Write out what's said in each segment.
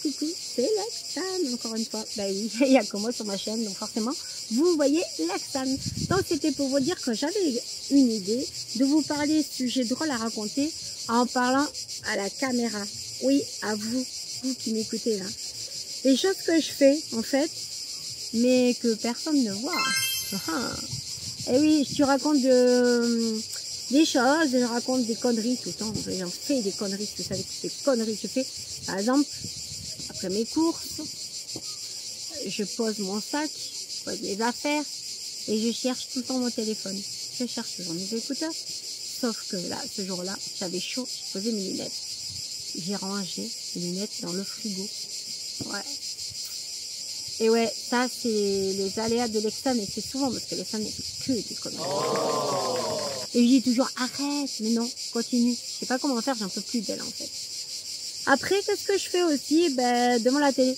coucou, c'est Laxane, encore une fois. Bah oui, il n'y a que moi sur ma chaîne, donc forcément, vous voyez Laxane. Donc c'était pour vous dire que j'avais une idée de vous parler sujet drôle à raconter en parlant à la caméra. Oui, à vous, vous qui m'écoutez là. Les choses que je fais, en fait, mais que personne ne voit. Et oui, je raconte des choses, je raconte des conneries tout le temps. J'en fais des conneries, vous savez toutes les conneries que je fais. Par exemple, après mes courses, je pose mon sac, je pose mes affaires et je cherche tout le temps mon téléphone. Je cherche toujours mes écouteurs. Sauf que là, ce jour-là, j'avais chaud, j'ai posé mes lunettes. J'ai rangé mes lunettes dans le frigo. Ouais. Et ouais, ça c'est les aléas de Lexane, et c'est souvent parce que Lexane n'est que des conneries. Et je dis toujours arrête, mais non, continue. Je sais pas comment faire, j'en peux plus d'elle en fait. Après, qu'est-ce que je fais aussi? Ben, devant la télé.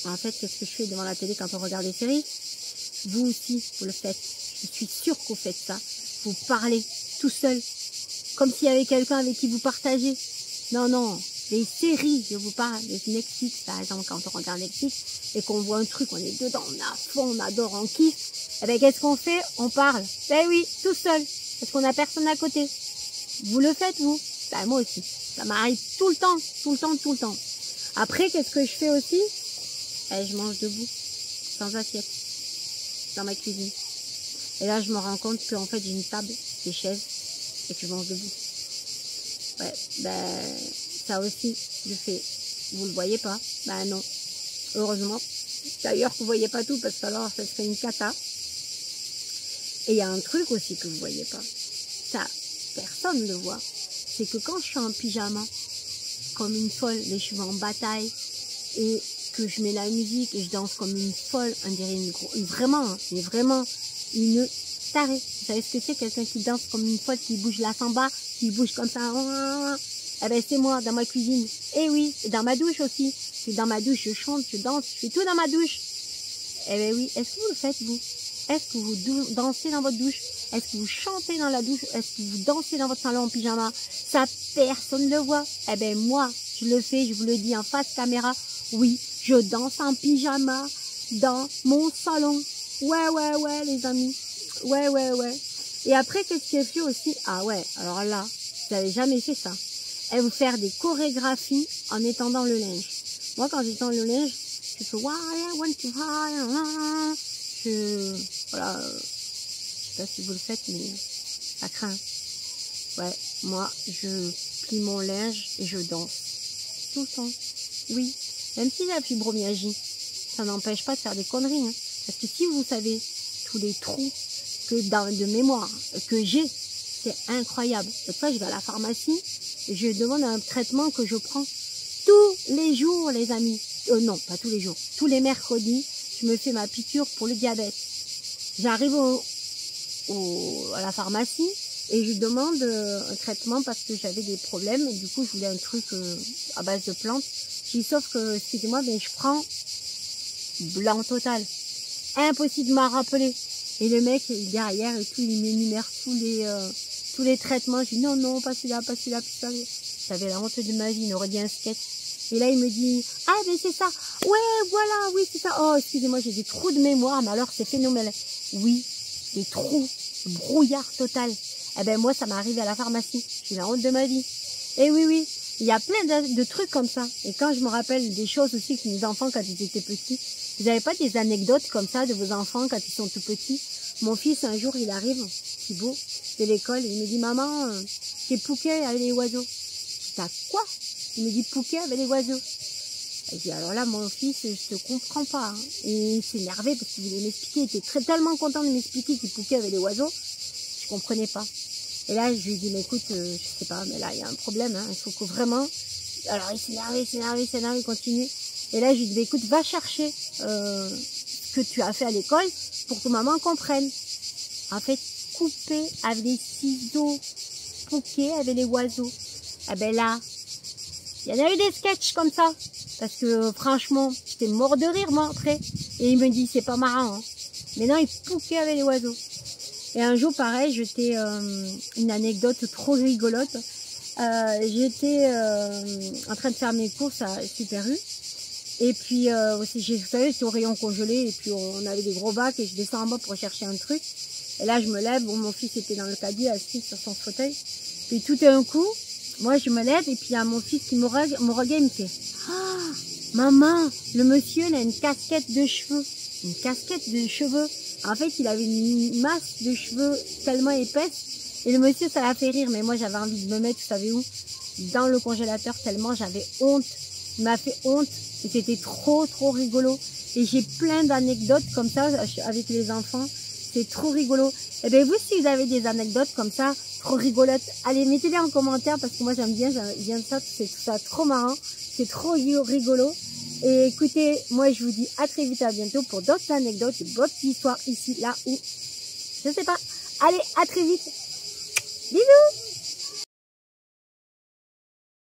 En fait, qu'est-ce que je fais devant la télé quand on regarde des séries? Vous aussi, vous le faites. Je suis sûre que vous faites ça. Vous parlez tout seul, comme s'il y avait quelqu'un avec qui vous partagez. Non, non. Les séries, je vous parle, les Netflix, par exemple, quand on regarde Netflix et qu'on voit un truc, on est dedans, on est à fond, on adore, on kiffe. Eh bien, qu'est-ce qu'on fait? On parle. Ben oui, tout seul, parce qu'on n'a personne à côté. Vous le faites, vous? Ben moi aussi. Ça m'arrive tout le temps, tout le temps, tout le temps. Après, qu'est-ce que je fais aussi? Eh, je mange debout, sans assiette, dans ma cuisine. Et là, je me rends compte qu'en fait, j'ai une table, des chaises, et que je mange debout. Ouais, ben... ça aussi, je fais. Vous le voyez pas? Ben non. Heureusement. D'ailleurs, vous voyez pas tout parce que alors ça serait une cata. Et il y a un truc aussi que vous voyez pas. Ça, personne ne le voit. C'est que quand je suis en pyjama, comme une folle, les cheveux en bataille, et que je mets la musique et je danse comme une folle, on dirait vraiment, hein, c'est vraiment une tarée. Vous savez ce que c'est? Quelqu'un qui danse comme une folle, qui bouge la samba, qui bouge comme ça. Eh ben c'est moi, dans ma cuisine. Et oui, et dans ma douche aussi. Je suis dans ma douche, je chante, je danse, je fais tout dans ma douche. Eh ben oui, est-ce que vous le faites, vous? Est-ce que vous dansez dans votre douche? Est-ce que vous chantez dans la douche? Est-ce que vous dansez dans votre salon en pyjama? Ça, personne ne le voit. Eh ben moi, je le fais, je vous le dis en face caméra. Oui, je danse en pyjama dans mon salon. Ouais, ouais, ouais, les amis. Ouais, ouais, ouais. Et après, qu'est-ce que je fais aussi? Ah ouais, alors là, vous n'avez jamais fait ça. Et vous faire des chorégraphies en étendant le linge. Moi, quand j'étends le linge, je fais voilà, je sais pas si vous le faites, mais ça craint. Ouais, moi, je plie mon linge et je danse. Tout le temps. Oui. Même si la fibromyalgie, ça n'empêche pas de faire des conneries. Hein. Parce que si vous savez tous les trous de mémoire que j'ai, c'est incroyable. Cette fois, je vais à la pharmacie et je demande un traitement que je prends tous les jours, les amis. Non, pas tous les jours. Tous les mercredis, je me fais ma piqûre pour le diabète. J'arrive à la pharmacie et je demande un traitement parce que j'avais des problèmes. Et du coup, je voulais un truc à base de plantes. Je dis, sauf que, excusez-moi, mais je prends blanc total. Impossible de m'en rappeler. Et le mec, derrière et tout, il m'énumère tous les traitements. Je dis non, non, pas celui-là, pas celui-là, pas celui-là. J'avais la honte de ma vie, il aurait dit un sketch. Et là, il me dit, ah, mais c'est ça. Ouais, voilà, oui, c'est ça. Oh, excusez-moi, j'ai des trous de mémoire, mais alors c'est phénoménal. Oui, des trous, brouillard total. Eh ben, moi, ça m'est arrivé à la pharmacie. J'ai la honte de ma vie. Et oui, oui, il y a plein de trucs comme ça. Et quand je me rappelle des choses aussi que mes enfants, quand ils étaient petits, vous n'avez pas des anecdotes comme ça de vos enfants quand ils sont tout petits? Mon fils, un jour, il arrive, Thibaut, de l'école, et il me dit, maman, j'ai Pouquet avec les oiseaux. T'as quoi? Il me dit, Pouquet avec les oiseaux. Et je dis, alors là, mon fils, je te comprends pas. Hein. Et il s'est énervé parce qu'il voulait m'expliquer. Il était tellement content de m'expliquer qu'il Pouquet avec les oiseaux. Je comprenais pas. Et là, je lui ai dit, mais écoute, je sais pas, mais là, il y a un problème. Hein. Il faut que vraiment... Alors, il s'énerve, il continue. Et là, je lui ai dit, mais écoute, va chercher ce que tu as fait à l'école pour que maman comprenne. En fait, couper avec des ciseaux, Pouquet avec les oiseaux. Eh ben là, il y en a eu des sketchs comme ça. Parce que franchement, j'étais mort de rire moi après. Et il me dit, c'est pas marrant. Hein. Mais non, il Pouquet avec les oiseaux. Et un jour, pareil, j'étais une anecdote trop rigolote. j'étais en train de faire mes courses à Super U. Et puis, vous savez, j'étais au rayon congelé, et puis on avait des gros bacs, et je descends en bas pour chercher un truc. Et là, je me lève, bon, mon fils était dans le caddie, assis sur son fauteuil. Puis tout d'un coup, moi, je me lève, et puis il y a mon fils qui me regarde, il me fait « Ah, maman, le monsieur, il a une casquette de cheveux. » Une casquette de cheveux. En fait, il avait une masse de cheveux tellement épaisse. Et le monsieur, ça l'a fait rire. Mais moi, j'avais envie de me mettre, vous savez où? Dans le congélateur, tellement j'avais honte. Il m'a fait honte. Et c'était trop, trop rigolo. Et j'ai plein d'anecdotes comme ça avec les enfants. C'est trop rigolo. Et bien, vous, si vous avez des anecdotes comme ça, trop rigolotes, allez, mettez-les en commentaire parce que moi, j'aime bien ça. C'est ça trop marrant. C'est trop rigolo. Et écoutez, moi, je vous dis à très vite, à bientôt pour d'autres anecdotes, d'autres histoires ici, là, où, je sais pas. Allez, à très vite. Bisous!